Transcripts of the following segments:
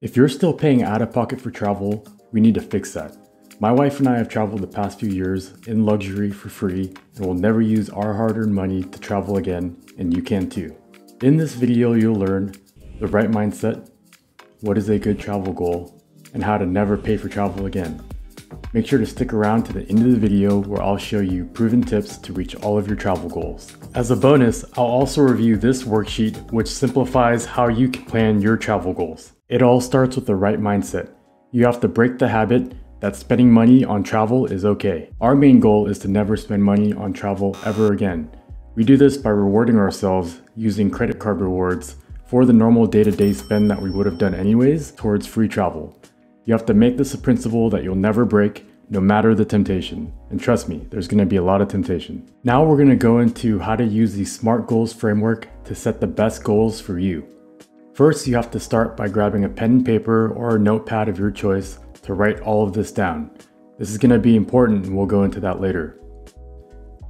If you're still paying out of pocket for travel, we need to fix that. My wife and I have traveled the past few years in luxury for free and will never use our hard-earned money to travel again, and you can too. In this video, you'll learn the right mindset, what is a good travel goal, and how to never pay for travel again. Make sure to stick around to the end of the video where I'll show you proven tips to reach all of your travel goals. As a bonus, I'll also review this worksheet which simplifies how you can plan your travel goals. It all starts with the right mindset. You have to break the habit that spending money on travel is okay. Our main goal is to never spend money on travel ever again. We do this by rewarding ourselves using credit card rewards for the normal day-to-day spend that we would have done anyways towards free travel. You have to make this a principle that you'll never break, no matter the temptation. And trust me, there's going to be a lot of temptation. Now we're going to go into how to use the SMART goals framework to set the best goals for you. First, you have to start by grabbing a pen and paper or a notepad of your choice to write all of this down. This is going to be important and we'll go into that later.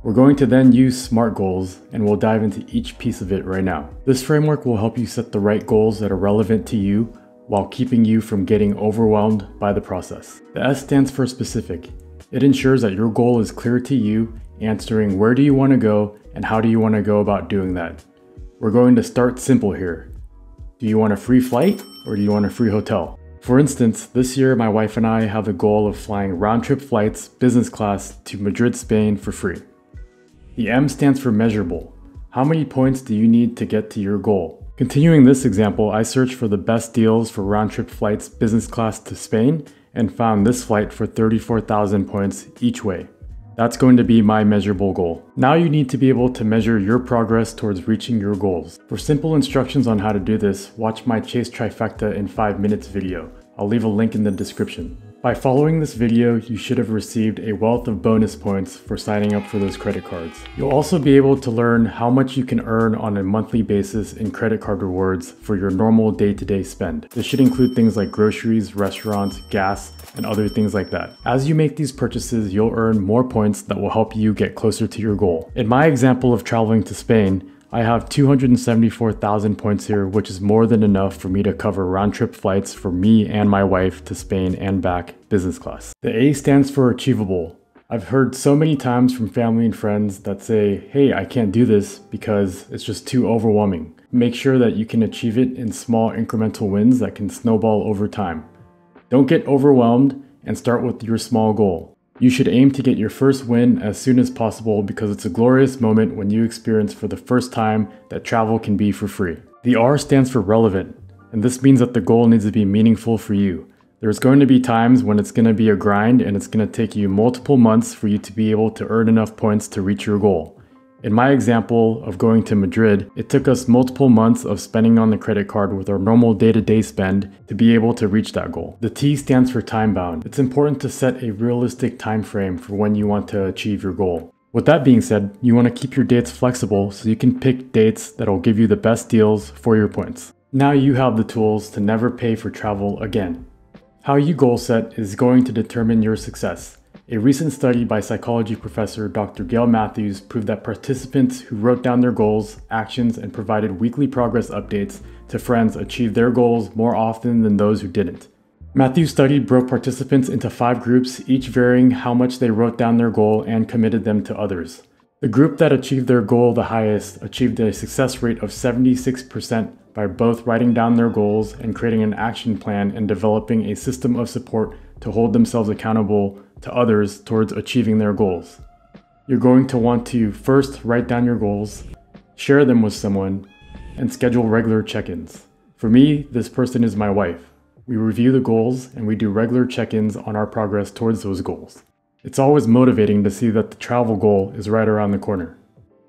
We're going to then use SMART goals and we'll dive into each piece of it right now. This framework will help you set the right goals that are relevant to you while keeping you from getting overwhelmed by the process. The S stands for specific. It ensures that your goal is clear to you, answering where do you want to go and how do you want to go about doing that. We're going to start simple here. Do you want a free flight or do you want a free hotel? For instance, this year my wife and I have the goal of flying round-trip flights business class to Madrid, Spain for free. The M stands for measurable. How many points do you need to get to your goal? Continuing this example, I searched for the best deals for round-trip flights business class to Spain and found this flight for 34,000 points each way. That's going to be my measurable goal. Now you need to be able to measure your progress towards reaching your goals. For simple instructions on how to do this, watch my Chase Trifecta in 5 minutes video. I'll leave a link in the description. By following this video, you should have received a wealth of bonus points for signing up for those credit cards. You'll also be able to learn how much you can earn on a monthly basis in credit card rewards for your normal day-to-day spend. This should include things like groceries, restaurants, gas, and other things like that. As you make these purchases, you'll earn more points that will help you get closer to your goal. In my example of traveling to Spain, I have 274,000 points here, which is more than enough for me to cover round-trip flights for me and my wife to Spain and back business class. The A stands for achievable. I've heard so many times from family and friends that say, hey, I can't do this because it's just too overwhelming. Make sure that you can achieve it in small incremental wins that can snowball over time. Don't get overwhelmed and start with your small goal. You should aim to get your first win as soon as possible because it's a glorious moment when you experience for the first time that travel can be for free. The R stands for relevant, and this means that the goal needs to be meaningful for you. There's going to be times when it's going to be a grind and it's going to take you multiple months for you to be able to earn enough points to reach your goal. In my example of going to Madrid, it took us multiple months of spending on the credit card with our normal day-to-day spend to be able to reach that goal. The T stands for time bound. It's important to set a realistic time frame for when you want to achieve your goal. With that being said, you want to keep your dates flexible so you can pick dates that will give you the best deals for your points. Now you have the tools to never pay for travel again. How you goal set is going to determine your success. A recent study by psychology professor Dr. Gail Matthews proved that participants who wrote down their goals, actions, and provided weekly progress updates to friends achieved their goals more often than those who didn't. Matthews' study broke participants into 5 groups, each varying how much they wrote down their goal and committed them to others. The group that achieved their goal the highest achieved a success rate of 76% by both writing down their goals and creating an action plan and developing a system of support to hold themselves accountable to others towards achieving their goals. You're going to want to first write down your goals, share them with someone, and schedule regular check-ins. For me, this person is my wife. We review the goals and we do regular check-ins on our progress towards those goals. It's always motivating to see that the travel goal is right around the corner.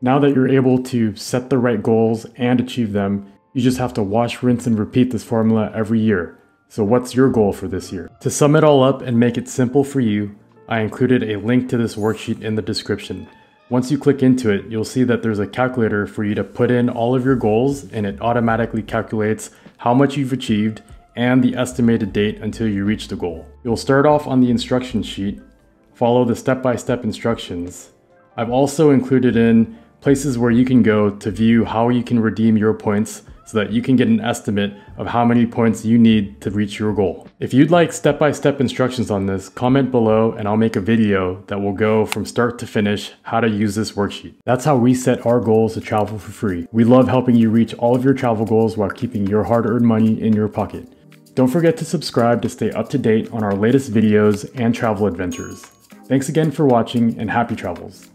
Now that you're able to set the right goals and achieve them, you just have to wash, rinse, and repeat this formula every year. So what's your goal for this year? To sum it all up and make it simple for you, I included a link to this worksheet in the description. Once you click into it, you'll see that there's a calculator for you to put in all of your goals and it automatically calculates how much you've achieved and the estimated date until you reach the goal. You'll start off on the instruction sheet, follow the step-by-step instructions. I've also included in places where you can go to view how you can redeem your points so that you can get an estimate of how many points you need to reach your goal. If you'd like step-by-step instructions on this, comment below and I'll make a video that will go from start to finish how to use this worksheet. That's how we set our goals to travel for free. We love helping you reach all of your travel goals while keeping your hard-earned money in your pocket. Don't forget to subscribe to stay up to date on our latest videos and travel adventures. Thanks again for watching and happy travels.